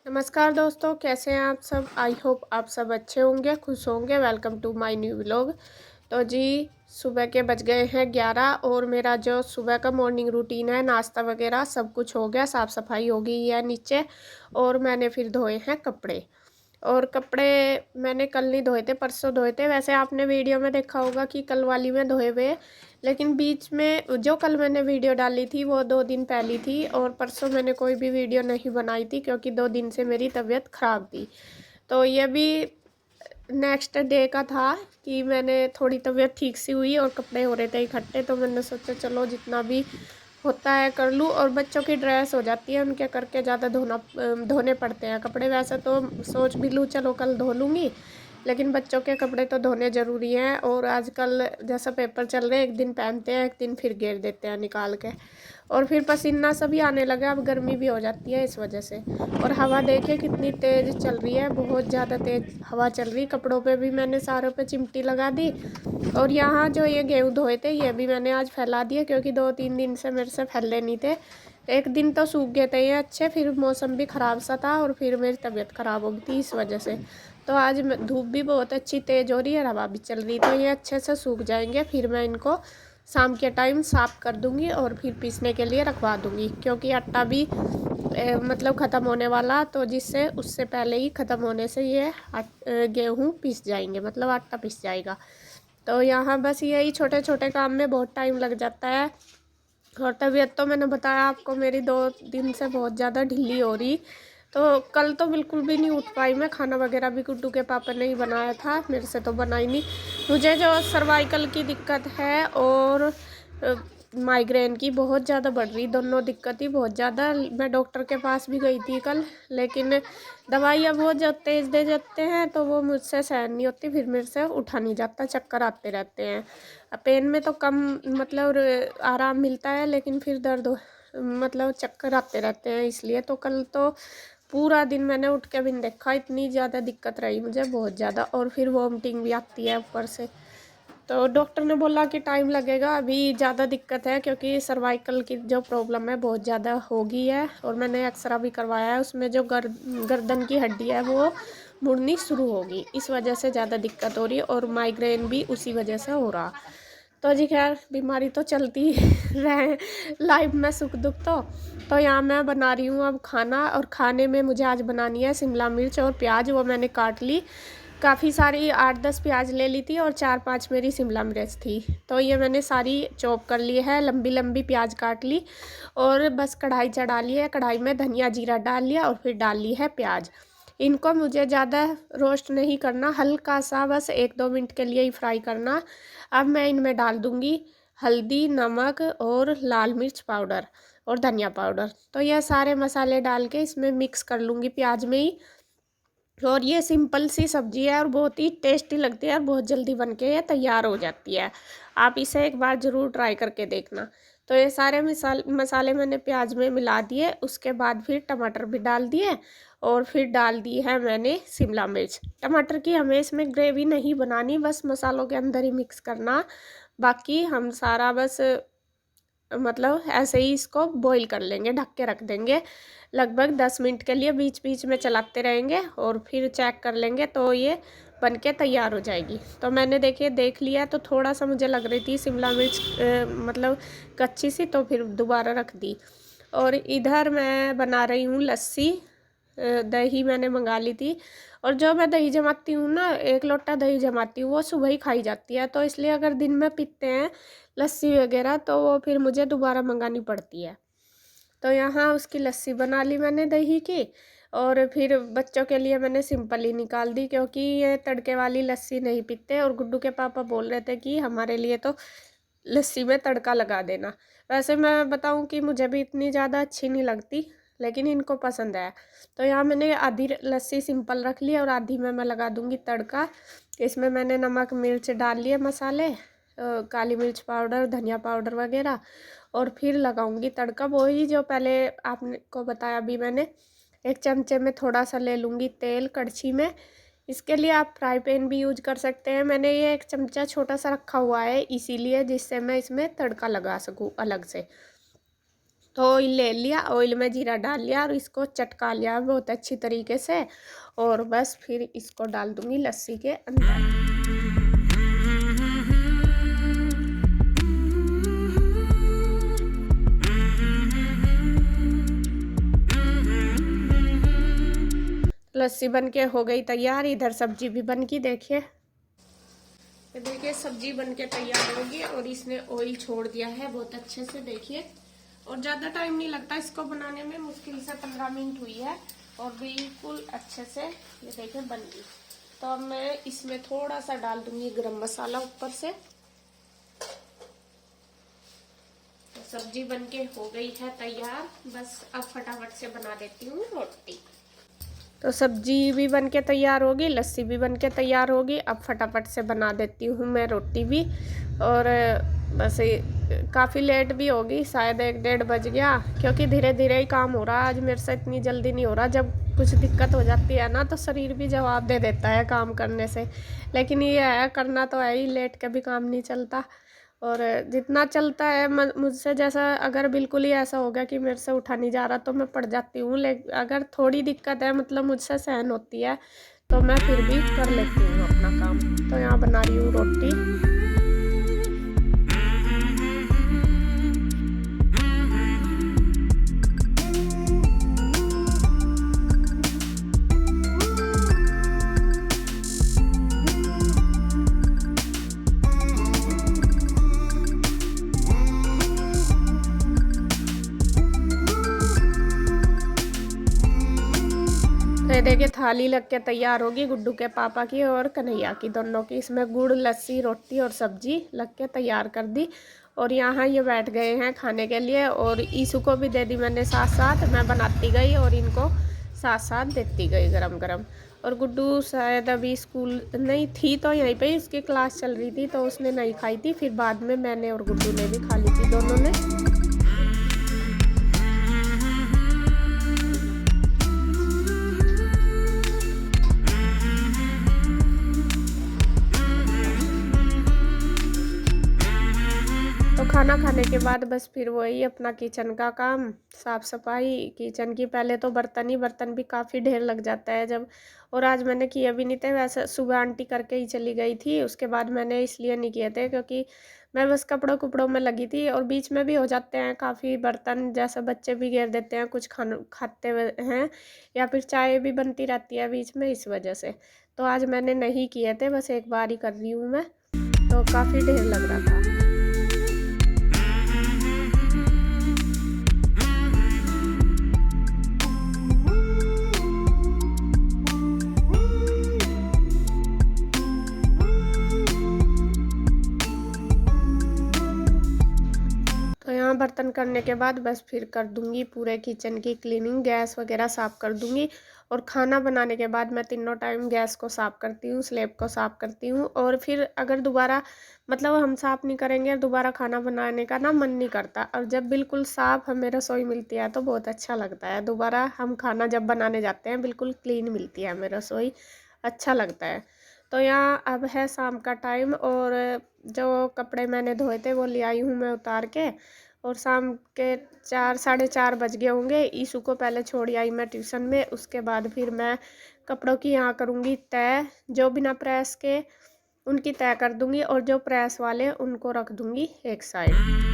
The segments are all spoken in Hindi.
नमस्कार दोस्तों, कैसे हैं आप सब। आई होप आप सब अच्छे होंगे, खुश होंगे। Welcome to my new vlog. तो जी, सुबह के बज गए हैं 11 और मेरा जो सुबह का मॉर्निंग रूटीन है, नाश्ता वगैरह सब कुछ हो गया, साफ़ सफाई हो गई है नीचे। और मैंने फिर धोए हैं कपड़े। और कपड़े मैंने कल नहीं धोए थे, परसों धोए थे। वैसे आपने वीडियो में देखा होगा कि कल वाली में धोए हुए, लेकिन बीच में जो कल मैंने वीडियो डाली थी वो 2 दिन पहली थी और परसों मैंने कोई भी वीडियो नहीं बनाई थी क्योंकि 2 दिन से मेरी तबीयत ख़राब थी। तो ये भी नेक्स्ट डे का था कि मैंने थोड़ी तबीयत ठीक सी हुई और कपड़े हो रहे थे इकट्ठे, तो मैंने सोचा चलो जितना भी होता है कर लूँ। और बच्चों की ड्रेस हो जाती है, उनके करके ज़्यादा धोने पड़ते हैं कपड़े। वैसे तो सोच भी लूँ चलो कल धो लूँगी, लेकिन बच्चों के कपड़े तो धोने ज़रूरी हैं। और आजकल जैसा पेपर चल रहे हैं, एक दिन पहनते हैं, एक दिन फिर घेर देते हैं निकाल के। और फिर पसीना सा भी आने लगा, अब गर्मी भी हो जाती है इस वजह से। और हवा देखिए कितनी तेज़ चल रही है, बहुत ज़्यादा तेज़ हवा चल रही। कपड़ों पे भी मैंने सारों पे चिमटी लगा दी। और यहाँ जो ये गेहूँ धोए थे ये भी मैंने आज फैला दिए, क्योंकि 2-3 दिन से मेरे से फैले नहीं थे। एक दिन तो सूख गए थे ये अच्छे, फिर मौसम भी ख़राब सा था और फिर मेरी तबीयत ख़राब हो गई थी इस वजह से। तो आज धूप भी बहुत अच्छी तेज़ हो रही है, हवा भी चल रही, तो ये अच्छे से सूख जाएंगे। फिर मैं इनको शाम के टाइम साफ़ कर दूँगी और फिर पीसने के लिए रखवा दूँगी, क्योंकि आटा भी मतलब ख़त्म होने वाला, तो जिससे उससे पहले ही ख़त्म होने से ये गेहूँ पीस जाएंगे, मतलब आटा पीस जाएगा। तो यहाँ बस यही छोटे छोटे काम में बहुत टाइम लग जाता है। और तबीयत तो मैंने बताया आपको मेरी 2 दिन से बहुत ज़्यादा ढीली हो रही। तो कल तो बिल्कुल भी नहीं उठ पाई मैं। खाना वगैरह भी गुड्डू के पापा ने ही बनाया था, मेरे से तो बनाई नहीं। मुझे जो सर्वाइकल की दिक्कत है और माइग्रेन की बहुत ज़्यादा बढ़ रही, दोनों दिक्कत ही बहुत ज़्यादा। मैं डॉक्टर के पास भी गई थी कल, लेकिन दवाइयाँ बहुत जो तेज़ दे जाते हैं तो वो मुझसे सहन नहीं होती, फिर मेरे से उठा नहीं जाता, चक्कर आते रहते हैं। पेन में तो कम मतलब आराम मिलता है, लेकिन फिर मतलब चक्कर आते रहते हैं। इसलिए तो कल तो पूरा दिन मैंने उठ के भी नहीं देखा, इतनी ज़्यादा दिक्कत रही मुझे, बहुत ज़्यादा। और फिर वॉमिटिंग भी आती है ऊपर से। तो डॉक्टर ने बोला कि टाइम लगेगा, अभी ज़्यादा दिक्कत है क्योंकि सर्वाइकल की जो प्रॉब्लम है बहुत ज़्यादा हो गई है। और मैंने एक्सरा भी करवाया है, उसमें जो गर्दन की हड्डी है वो मुड़नी शुरू होगी, इस वजह से ज़्यादा दिक्कत हो रही है। और माइग्रेन भी उसी वजह से हो रहा। तो जी खैर, बीमारी तो चलती रहे लाइफ में, सुख दुख। तो यहाँ मैं बना रही हूँ अब खाना, और खाने में मुझे आज बनानी है शिमला मिर्च और प्याज। वो मैंने काट ली, काफ़ी सारी 8-10 प्याज ले ली थी और 4-5 मेरी शिमला मिर्च थी। तो ये मैंने सारी चॉप कर ली है, लंबी लंबी प्याज काट ली। और बस कढ़ाई चढ़ा ली है, कढ़ाई में धनिया जीरा डाल लिया और फिर डाल ली है प्याज। इनको मुझे ज़्यादा रोस्ट नहीं करना, हल्का सा बस 1-2 मिनट के लिए ही फ्राई करना। अब मैं इनमें डाल दूँगी हल्दी, नमक और लाल मिर्च पाउडर और धनिया पाउडर। तो यह सारे मसाले डाल के इसमें मिक्स कर लूँगी प्याज में ही। और ये सिंपल सी सब्ज़ी है और बहुत ही टेस्टी लगती है और बहुत जल्दी बन के ये तैयार हो जाती है। आप इसे एक बार ज़रूर ट्राई करके देखना। तो ये सारे मसाले मैंने प्याज में मिला दिए, उसके बाद फिर टमाटर भी डाल दिए और फिर डाल दी है मैंने शिमला मिर्च। टमाटर की हमें इसमें ग्रेवी नहीं बनानी, बस मसालों के अंदर ही मिक्स करना। बाकी हम सारा बस मतलब ऐसे ही इसको बॉईल कर लेंगे, ढक के रख देंगे लगभग 10 मिनट के लिए, बीच बीच में चलाते रहेंगे और फिर चेक कर लेंगे तो ये बन के तैयार हो जाएगी। तो मैंने देखिए देख लिया, तो थोड़ा सा मुझे लग रही थी शिमला मिर्च मतलब कच्ची सी, तो फिर दोबारा रख दी। और इधर मैं बना रही हूँ लस्सी। दही मैंने मंगा ली थी, और जो मैं दही जमाती हूँ ना, 1 लोटा दही जमाती हूँ, वो सुबह ही खाई जाती है। तो इसलिए अगर दिन में पीते हैं लस्सी वगैरह तो वो फिर मुझे दोबारा मंगानी पड़ती है। तो यहाँ उसकी लस्सी बना ली मैंने दही की। और फिर बच्चों के लिए मैंने सिंपल ही निकाल दी, क्योंकि ये तड़के वाली लस्सी नहीं पीते। और गुड्डू के पापा बोल रहे थे कि हमारे लिए तो लस्सी में तड़का लगा देना। वैसे मैं बताऊं कि मुझे भी इतनी ज़्यादा अच्छी नहीं लगती, लेकिन इनको पसंद है। तो यहाँ मैंने आधी लस्सी सिंपल रख ली और आधी में मैं लगा दूंगी तड़का। इसमें मैंने नमक मिर्च डाल लिए मसाले, काली मिर्च पाउडर, धनिया पाउडर वगैरह। और फिर लगाऊंगी तड़का, वही जो पहले आपको बताया भी मैंने। एक चमचे में थोड़ा सा ले लूँगी तेल कड़छी में। इसके लिए आप फ्राई पैन भी यूज कर सकते हैं। मैंने ये एक चमचा छोटा सा रखा हुआ है इसीलिए, जिससे मैं इसमें तड़का लगा सकूँ अलग से। तो ऑयल ले लिया, ऑयल में जीरा डाल लिया और इसको चटका लिया बहुत अच्छी तरीके से। और बस फिर इसको डाल दूँगी लस्सी के अंदर। लस्सी बन के हो गई तैयार। इधर सब्जी भी बन की देखिए। तो देखिए सब्जी बन के तैयार होगी और इसने ऑयल छोड़ दिया है बहुत अच्छे से, देखिए। और ज़्यादा टाइम नहीं लगता इसको बनाने में, मुश्किल से 15 मिनट हुई है और बिल्कुल अच्छे से ये देखिए बन गई। तो अब मैं इसमें थोड़ा सा डाल दूंगी गरम मसाला ऊपर से। तो सब्जी बन के हो गई है तैयार। बस अब फटाफट से बना देती हूँ रोटी। तो सब्जी भी बन के तैयार होगी, लस्सी भी बन के तैयार होगी। अब फटाफट से बना देती हूँ मैं रोटी भी। और बस काफ़ी लेट भी होगी, शायद 1-1:30 बज गया, क्योंकि धीरे धीरे ही काम हो रहा है आज मेरे से, इतनी जल्दी नहीं हो रहा। जब कुछ दिक्कत हो जाती है ना तो शरीर भी जवाब दे देता है काम करने से। लेकिन ये है, करना तो है ही, लेट के भी काम नहीं चलता। और जितना चलता है मुझसे, जैसा अगर बिल्कुल ही ऐसा होगा कि मेरे से उठा नहीं जा रहा तो मैं पड़ जाती हूँ। लेकिन अगर थोड़ी दिक्कत है, मतलब मुझसे सहन होती है, तो मैं फिर भी कर लेती हूँ अपना काम। तो यहाँ बना रही हूँ रोटी। तो देखिए थाली लग के तैयार होगी गुड्डू के पापा की और कन्हैया की, दोनों की। इसमें गुड़, लस्सी, रोटी और सब्जी लग के तैयार कर दी। और यहाँ ये बैठ गए हैं खाने के लिए। और ईशु को भी दे दी मैंने साथ साथ, मैं बनाती गई और इनको साथ साथ देती गई गरम गरम। और गुड्डू शायद अभी स्कूल नहीं थी तो यहीं पे उसकी क्लास चल रही थी, तो उसने नहीं खाई थी। फिर बाद में मैंने और गुड्डू ने भी खा ली थी, दोनों ने। तो खाना खाने के बाद बस फिर वही अपना किचन का काम, साफ़ सफाई किचन की। पहले तो बर्तन भी काफ़ी ढेर लग जाता है जब। और आज मैंने किए भी नहीं थे, वैसे सुबह आंटी करके ही चली गई थी। उसके बाद मैंने इसलिए नहीं किए थे क्योंकि मैं बस कपड़ों में लगी थी। और बीच में भी हो जाते हैं काफ़ी बर्तन, जैसे बच्चे भी घेर देते हैं कुछ खाते हुए हैं, या फिर चाय भी बनती रहती है बीच में, इस वजह से। तो आज मैंने नहीं किए थे, बस एक बार ही कर रही हूँ मैं। तो काफ़ी ढेर लग रहा था। बर्तन करने के बाद बस फिर कर दूंगी पूरे किचन की क्लीनिंग, गैस वगैरह साफ़ कर दूंगी। और खाना बनाने के बाद मैं तीनों टाइम गैस को साफ़ करती हूँ, स्लैब को साफ़ करती हूँ। और फिर अगर दोबारा, मतलब हम साफ़ नहीं करेंगे दोबारा खाना बनाने का ना मन नहीं करता। और जब बिल्कुल साफ़ हमें रसोई मिलती है तो बहुत अच्छा लगता है। दोबारा हम खाना जब बनाने जाते हैं बिल्कुल क्लीन मिलती है हमें रसोई, अच्छा लगता है। तो यहाँ अब है शाम का टाइम और जो कपड़े मैंने धोए थे वो ले आई हूँ मैं उतार के। और शाम के 4 साढ़े 4 बज गए होंगे। ईशु को पहले छोड़ आई मैं ट्यूशन में, उसके बाद फिर मैं कपड़ों की यहाँ करूँगी तय। जो बिना प्रेस के उनकी तय कर दूँगी और जो प्रेस वाले उनको रख दूँगी एक साइड।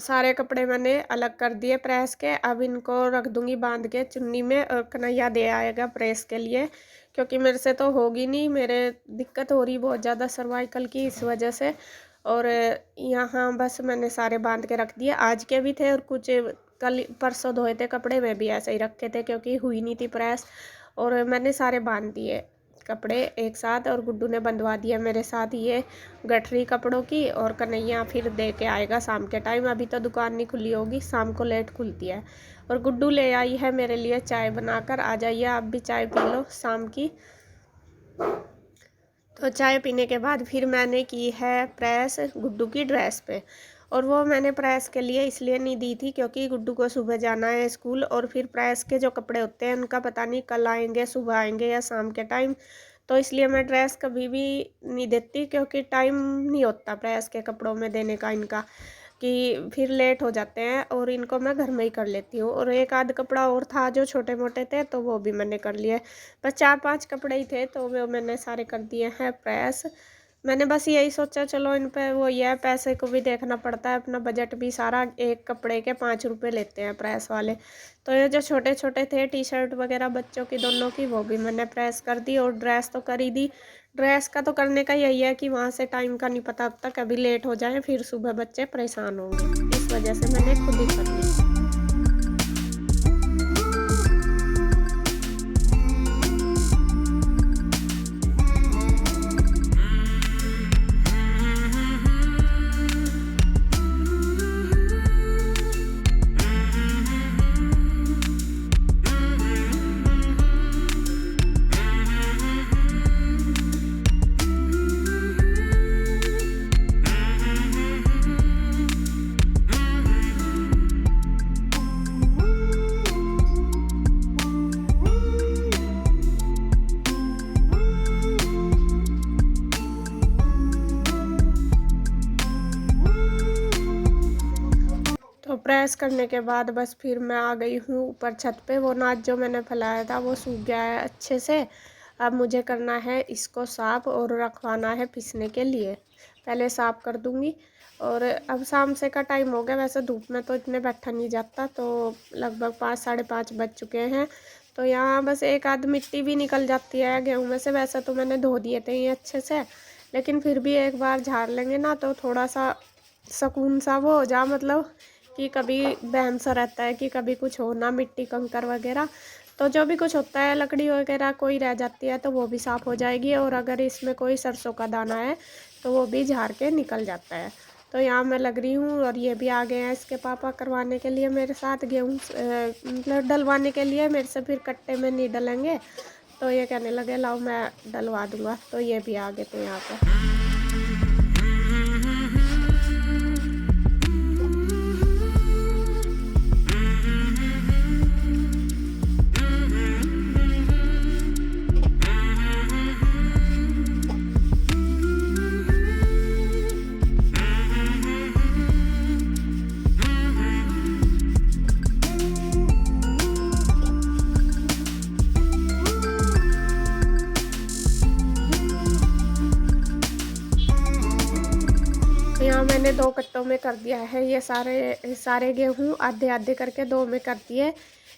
सारे कपड़े मैंने अलग कर दिए प्रेस के। अब इनको रख दूंगी बांध के चुन्नी में। और कन्हैया दे आएगा प्रेस के लिए, क्योंकि मेरे से तो होगी नहीं, मेरे दिक्कत हो रही बहुत ज़्यादा सर्वाइकल की, इस वजह से। और यहाँ बस मैंने सारे बांध के रख दिए। आज के भी थे और कुछ कल परसों धोए थे कपड़े, में भी ऐसे ही रखे थे क्योंकि हुई नहीं थी प्रेस। और मैंने सारे बांध दिए कपड़े एक साथ, और गुड्डू ने बंधवा दिया मेरे साथ ये गठरी कपड़ों की। और कन्हैया फिर दे के आएगा शाम के टाइम, अभी तो दुकान नहीं खुली होगी, शाम को लेट खुलती है। और गुड्डू ले आई है मेरे लिए चाय बनाकर, आ जाइए आप भी चाय पी लो शाम की। तो चाय पीने के बाद फिर मैंने की है प्रेस गुड्डू की ड्रेस पे। और वो मैंने प्रेस के लिए इसलिए नहीं दी थी क्योंकि गुड्डू को सुबह जाना है स्कूल, और फिर प्रेस के जो कपड़े होते हैं उनका पता नहीं कल आएंगे, सुबह आएंगे या शाम के टाइम। तो इसलिए मैं ड्रेस कभी भी नहीं देती क्योंकि टाइम नहीं होता प्रेस के कपड़ों में देने का इनका, कि फिर लेट हो जाते हैं, और इनको मैं घर में ही कर लेती हूँ। और एक आध कपड़ा और था जो छोटे मोटे थे तो वो भी मैंने कर लिए, बस 4-5 कपड़े ही थे तो वो मैंने सारे कर दिए हैं प्रेस। मैंने बस यही सोचा चलो इन पे वो ये पैसे को भी देखना पड़ता है, अपना बजट भी सारा, एक कपड़े के 5 रुपये लेते हैं प्रेस वाले। तो ये जो छोटे छोटे थे टी शर्ट वगैरह बच्चों की दोनों की, वो भी मैंने प्रेस कर दी। और ड्रेस तो कर ही दी। ड्रेस का तो करने का यही है कि वहाँ से टाइम का नहीं पता, अब तक कभी लेट हो जाए फिर सुबह बच्चे परेशान होंगे, इस वजह से मैंने खुद ही कर ली। तो प्रेस करने के बाद बस फिर मैं आ गई हूँ ऊपर छत पे। वो नाच जो मैंने फैलाया था वो सूख गया है अच्छे से। अब मुझे करना है इसको साफ़ और रखवाना है पीसने के लिए, पहले साफ़ कर दूँगी। और अब शाम से का टाइम हो गया, वैसे धूप में तो इतने बैठा नहीं जाता, तो लगभग 5 साढ़े 5 बज चुके हैं। तो यहाँ बस एक आध मिट्टी भी निकल जाती है गेहूँ में से, वैसे तो मैंने धो दिए थे ये अच्छे से, लेकिन फिर भी एक बार झाड़ लेंगे ना तो थोड़ा सा सुकून सा वो हो जा, मतलब कि कभी वहम सा रहता है कि कभी कुछ हो ना, मिट्टी कंकर वगैरह, तो जो भी कुछ होता है लकड़ी वगैरह कोई रह जाती है तो वो भी साफ़ हो जाएगी। और अगर इसमें कोई सरसों का दाना है तो वो भी झाड़ के निकल जाता है। तो यहाँ मैं लग रही हूँ, और ये भी आ गए हैं इसके पापा करवाने के लिए मेरे साथ गेहूँ, मतलब डलवाने के लिए मेरे से, फिर कट्टे में नहीं डलेंगे। तो ये कहने लगे लाओ मैं डलवा दूँगा, तो ये भी आ गए थे यहाँ पर। यहाँ मैंने 2 कट्टों में कर दिया है ये सारे गेहूँ, आधे आधे करके 2 में कर दिए।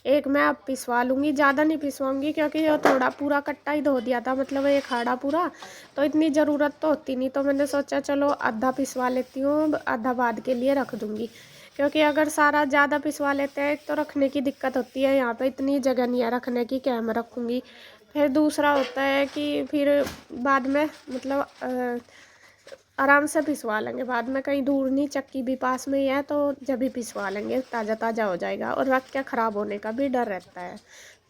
एक मैं अब पिसवा लूँगी, ज़्यादा नहीं पिसवाऊँगी क्योंकि ये थोड़ा पूरा कट्टा ही धो दिया था, मतलब एक खाड़ा पूरा, तो इतनी ज़रूरत तो होती नहीं। तो मैंने सोचा चलो आधा पिसवा लेती हूँ, आधा बाद के लिए रख दूँगी, क्योंकि अगर सारा ज़्यादा पिसवा लेते हैं एक तो रखने की दिक्कत होती है, यहाँ पे इतनी जगह नहीं है रखने की, क्या मैं रखूँगी। फिर दूसरा होता है कि फिर बाद में मतलब आराम से पिसवा लेंगे बाद में, कहीं दूर नहीं, चक्की भी पास में ही है, तो जब भी पिसवा लेंगे ताज़ा ताज़ा हो जाएगा, और रख के ख़राब होने का भी डर रहता है।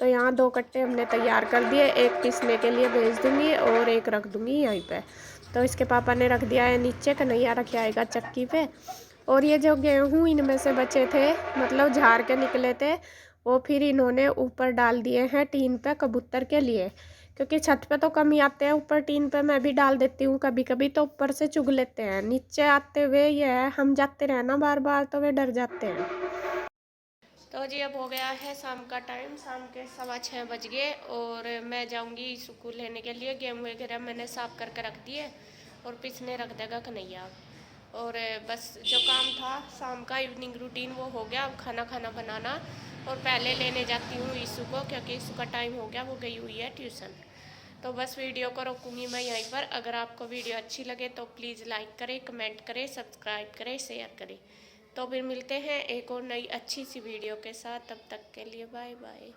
तो यहाँ 2 कट्टे हमने तैयार कर दिए, एक पीसने के लिए भेज दूँगी और एक रख दूँगी यहीं पे। तो इसके पापा ने रख दिया है नीचे, कन्हैया रख आएगा चक्की पे। और ये जो गेहूँ इनमें से बचे थे, मतलब झाड़ के निकले थे, वो फिर इन्होंने ऊपर डाल दिए हैं टीन पे कबूतर के लिए, क्योंकि छत पे तो कम ही आते हैं, ऊपर टीन पे मैं भी डाल देती हूँ कभी कभी, तो ऊपर से चुग लेते हैं, नीचे आते हुए ये है हम जाते रहे ना बार बार तो वे डर जाते हैं। तो जी अब हो गया है शाम का टाइम, शाम के 6:15 बज गए, और मैं जाऊंगी स्कूल लेने के लिए। गेहूँ वगैरह मैंने साफ करके रख दिए और पिसने रख देगा कन्हैया। और बस जो काम था शाम का इवनिंग रूटीन वो हो गया। अब खाना बनाना, और पहले लेने जाती हूँ ईशु को, क्योंकि ईशु का टाइम हो गया, वो गई हुई है ट्यूशन। तो बस वीडियो को रोकूंगी मैं यहीं पर। अगर आपको वीडियो अच्छी लगे तो प्लीज़ लाइक करें, कमेंट करें, सब्सक्राइब करें, शेयर करें। तो फिर मिलते हैं एक और नई अच्छी सी वीडियो के साथ, तब तक के लिए बाय बाय।